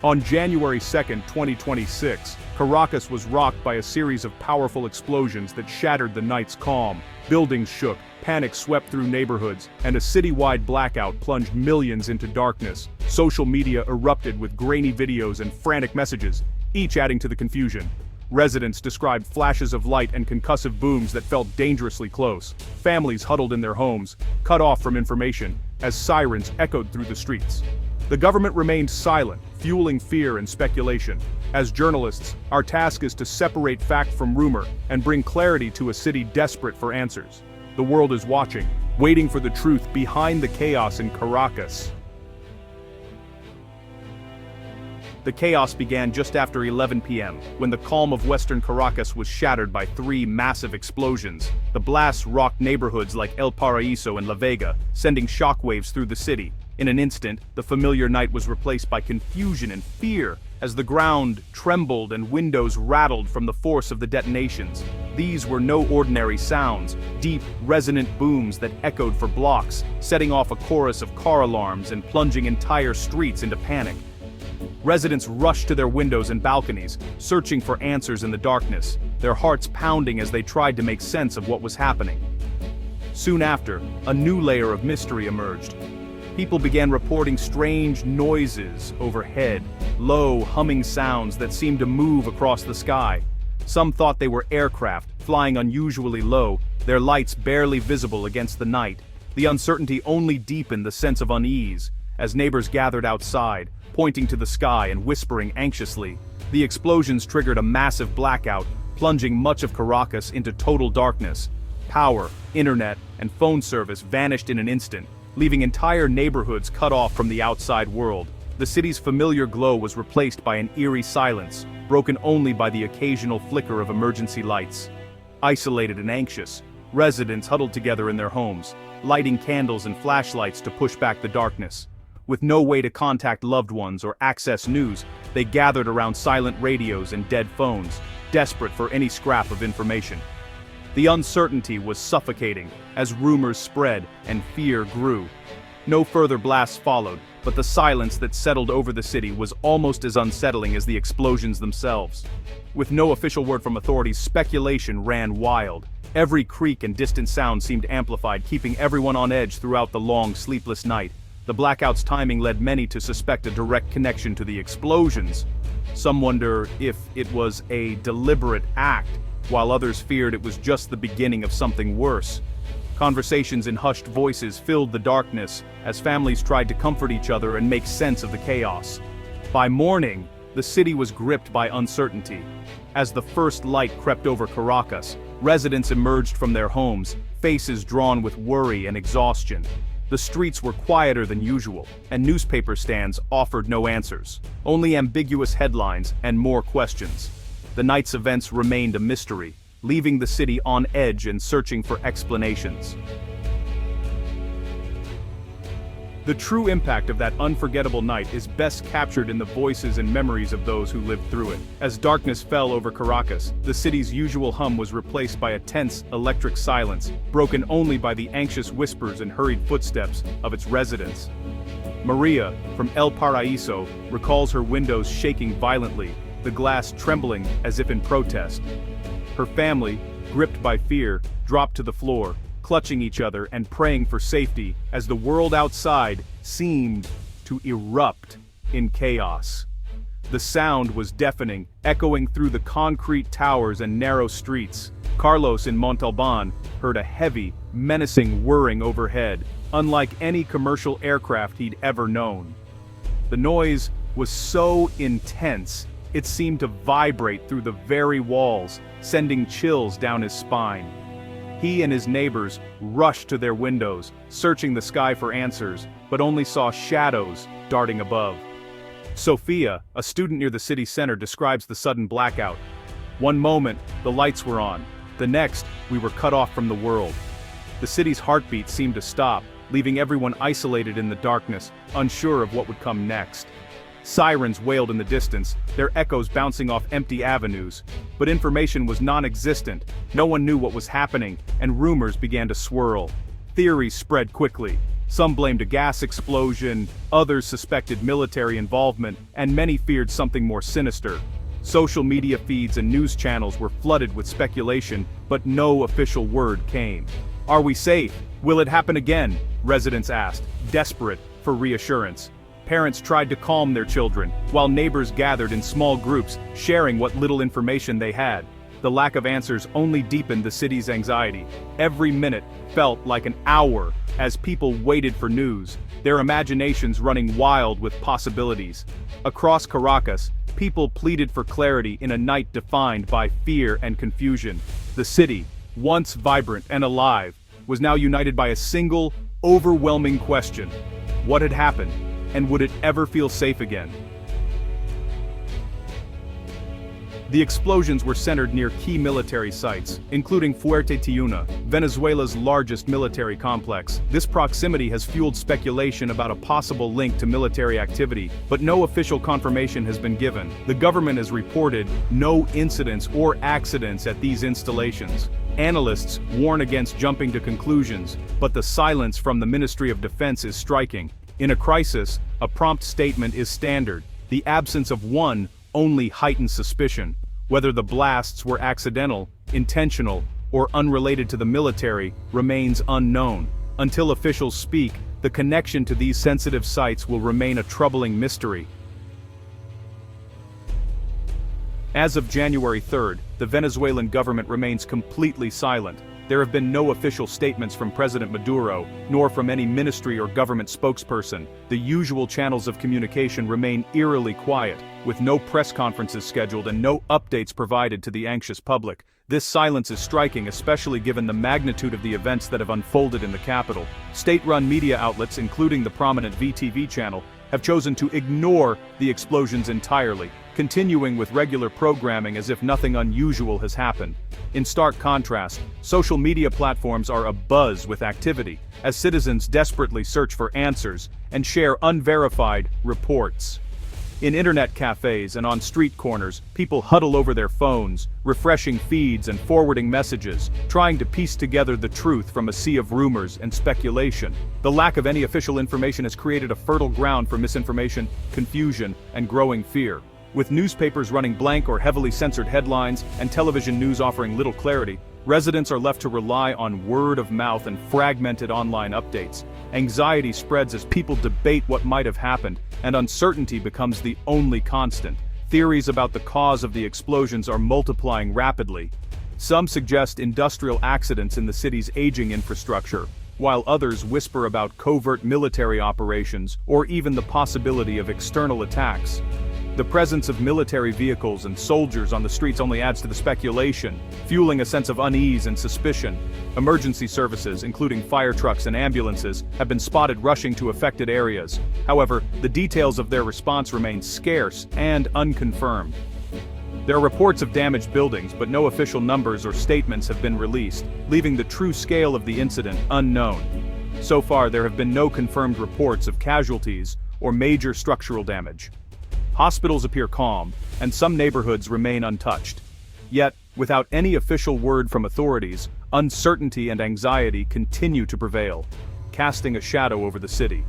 On January 2, 2026, Caracas was rocked by a series of powerful explosions that shattered the night's calm. Buildings shook, panic swept through neighborhoods, and a citywide blackout plunged millions into darkness. Social media erupted with grainy videos and frantic messages, each adding to the confusion. Residents described flashes of light and concussive booms that felt dangerously close. Families huddled in their homes, cut off from information, as sirens echoed through the streets. The government remained silent, fueling fear and speculation. As journalists, our task is to separate fact from rumor and bring clarity to a city desperate for answers. The world is watching, waiting for the truth behind the chaos in Caracas. The chaos began just after 11 p.m., when the calm of western Caracas was shattered by three massive explosions. The blasts rocked neighborhoods like El Paraíso and La Vega, sending shockwaves through the city. In an instant, the familiar night was replaced by confusion and fear, as the ground trembled and windows rattled from the force of the detonations. These were no ordinary sounds, deep, resonant booms that echoed for blocks, setting off a chorus of car alarms and plunging entire streets into panic. Residents rushed to their windows and balconies, searching for answers in the darkness, their hearts pounding as they tried to make sense of what was happening. Soon after, a new layer of mystery emerged. People began reporting strange noises overhead, low, humming sounds that seemed to move across the sky. Some thought they were aircraft, flying unusually low, their lights barely visible against the night. The uncertainty only deepened the sense of unease, as neighbors gathered outside, pointing to the sky and whispering anxiously. The explosions triggered a massive blackout, plunging much of Caracas into total darkness. Power, internet, and phone service vanished in an instant, leaving entire neighborhoods cut off from the outside world. The city's familiar glow was replaced by an eerie silence, broken only by the occasional flicker of emergency lights. Isolated and anxious, residents huddled together in their homes, lighting candles and flashlights to push back the darkness. With no way to contact loved ones or access news, they gathered around silent radios and dead phones, desperate for any scrap of information. The uncertainty was suffocating as rumors spread and fear grew. No further blasts followed, but the silence that settled over the city was almost as unsettling as the explosions themselves. With no official word from authorities, speculation ran wild. Every creak and distant sound seemed amplified, keeping everyone on edge throughout the long, sleepless night. The blackout's timing led many to suspect a direct connection to the explosions. Some wonder if it was a deliberate act, while others feared it was just the beginning of something worse. Conversations in hushed voices filled the darkness as families tried to comfort each other and make sense of the chaos. By morning, the city was gripped by uncertainty. As the first light crept over Caracas, residents emerged from their homes, faces drawn with worry and exhaustion. The streets were quieter than usual, and newspaper stands offered no answers, only ambiguous headlines and more questions. The night's events remained a mystery, leaving the city on edge and searching for explanations. The true impact of that unforgettable night is best captured in the voices and memories of those who lived through it. As darkness fell over Caracas, the city's usual hum was replaced by a tense, electric silence, broken only by the anxious whispers and hurried footsteps of its residents. Maria, from El Paraíso, recalls her windows shaking violently, the glass trembling as if in protest. Her family, gripped by fear, dropped to the floor, clutching each other and praying for safety as the world outside seemed to erupt in chaos. The sound was deafening, echoing through the concrete towers and narrow streets. Carlos in Montalban heard a heavy, menacing whirring overhead, unlike any commercial aircraft he'd ever known. The noise was so intense, it seemed to vibrate through the very walls, sending chills down his spine. He and his neighbors rushed to their windows, searching the sky for answers, but only saw shadows darting above. Sophia, a student near the city center, describes the sudden blackout. One moment, the lights were on. The next, we were cut off from the world. The city's heartbeat seemed to stop, leaving everyone isolated in the darkness, unsure of what would come next. Sirens wailed in the distance, their echoes bouncing off empty avenues. But information was non-existent, no one knew what was happening, and rumors began to swirl. Theories spread quickly. Some blamed a gas explosion, others suspected military involvement, and many feared something more sinister. Social media feeds and news channels were flooded with speculation, but no official word came. "Are we safe? Will it happen again?" residents asked, desperate for reassurance. Parents tried to calm their children, while neighbors gathered in small groups, sharing what little information they had. The lack of answers only deepened the city's anxiety. Every minute felt like an hour as people waited for news, their imaginations running wild with possibilities. Across Caracas, people pleaded for clarity in a night defined by fear and confusion. The city, once vibrant and alive, was now united by a single, overwhelming question. What had happened, and would it ever feel safe again? The explosions were centered near key military sites, including Fuerte Tiuna, Venezuela's largest military complex. This proximity has fueled speculation about a possible link to military activity, but no official confirmation has been given. The government has reported no incidents or accidents at these installations. Analysts warn against jumping to conclusions, but the silence from the Ministry of Defense is striking. In a crisis, a prompt statement is standard. The absence of one only heightens suspicion. Whether the blasts were accidental, intentional, or unrelated to the military remains unknown. Until officials speak, the connection to these sensitive sites will remain a troubling mystery. As of January 3rd, the Venezuelan government remains completely silent. There have been no official statements from President Maduro, nor from any ministry or government spokesperson. The usual channels of communication remain eerily quiet, with no press conferences scheduled and no updates provided to the anxious public. This silence is striking, especially given the magnitude of the events that have unfolded in the capital. State-run media outlets, including the prominent VTV channel, have chosen to ignore the explosions entirely, continuing with regular programming as if nothing unusual has happened. In stark contrast, social media platforms are abuzz with activity, as citizens desperately search for answers and share unverified reports. In internet cafes and on street corners, people huddle over their phones, refreshing feeds and forwarding messages, trying to piece together the truth from a sea of rumors and speculation. The lack of any official information has created a fertile ground for misinformation, confusion, and growing fear. With newspapers running blank or heavily censored headlines and television news offering little clarity, residents are left to rely on word of mouth and fragmented online updates. Anxiety spreads as people debate what might have happened, and uncertainty becomes the only constant. Theories about the cause of the explosions are multiplying rapidly. Some suggest industrial accidents in the city's aging infrastructure, while others whisper about covert military operations or even the possibility of external attacks. The presence of military vehicles and soldiers on the streets only adds to the speculation, fueling a sense of unease and suspicion. Emergency services, including fire trucks and ambulances, have been spotted rushing to affected areas. However, the details of their response remain scarce and unconfirmed. There are reports of damaged buildings, but no official numbers or statements have been released, leaving the true scale of the incident unknown. So far, there have been no confirmed reports of casualties or major structural damage. Hospitals appear calm, and some neighborhoods remain untouched. Yet, without any official word from authorities, uncertainty and anxiety continue to prevail, casting a shadow over the city.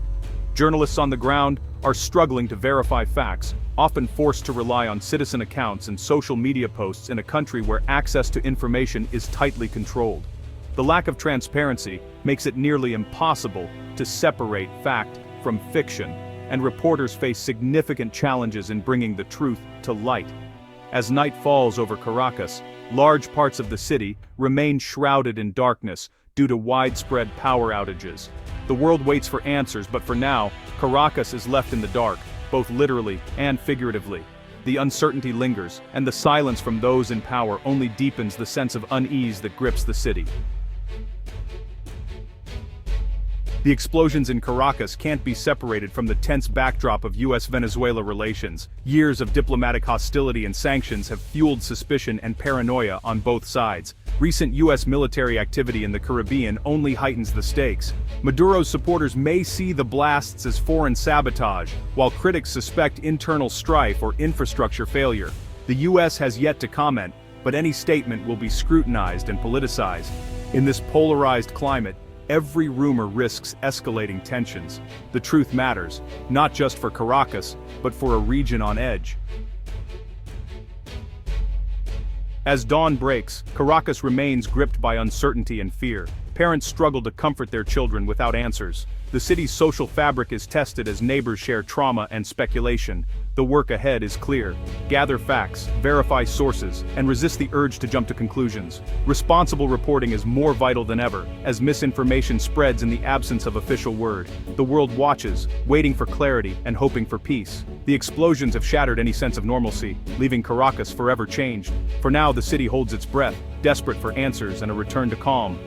Journalists on the ground are struggling to verify facts, often forced to rely on citizen accounts and social media posts in a country where access to information is tightly controlled. The lack of transparency makes it nearly impossible to separate fact from fiction, and reporters face significant challenges in bringing the truth to light. As night falls over Caracas, large parts of the city remain shrouded in darkness due to widespread power outages. The world waits for answers, but for now, Caracas is left in the dark, both literally and figuratively. The uncertainty lingers, and the silence from those in power only deepens the sense of unease that grips the city. The explosions in Caracas can't be separated from the tense backdrop of US-Venezuela relations. Years of diplomatic hostility and sanctions have fueled suspicion and paranoia on both sides. Recent US military activity in the Caribbean only heightens the stakes. Maduro's supporters may see the blasts as foreign sabotage, while critics suspect internal strife or infrastructure failure. The US has yet to comment, but any statement will be scrutinized and politicized. In this polarized climate, Every rumor risks escalating tensions. The truth matters, not just for Caracas, but for a region on edge. As dawn breaks, Caracas remains gripped by uncertainty and fear. Parents struggle to comfort their children without answers. The city's social fabric is tested as neighbors share trauma and speculation. The work ahead is clear. Gather facts, verify sources, and resist the urge to jump to conclusions. Responsible reporting is more vital than ever, as misinformation spreads in the absence of official word. The world watches, waiting for clarity and hoping for peace. The explosions have shattered any sense of normalcy, leaving Caracas forever changed. For now, the city holds its breath, desperate for answers and a return to calm.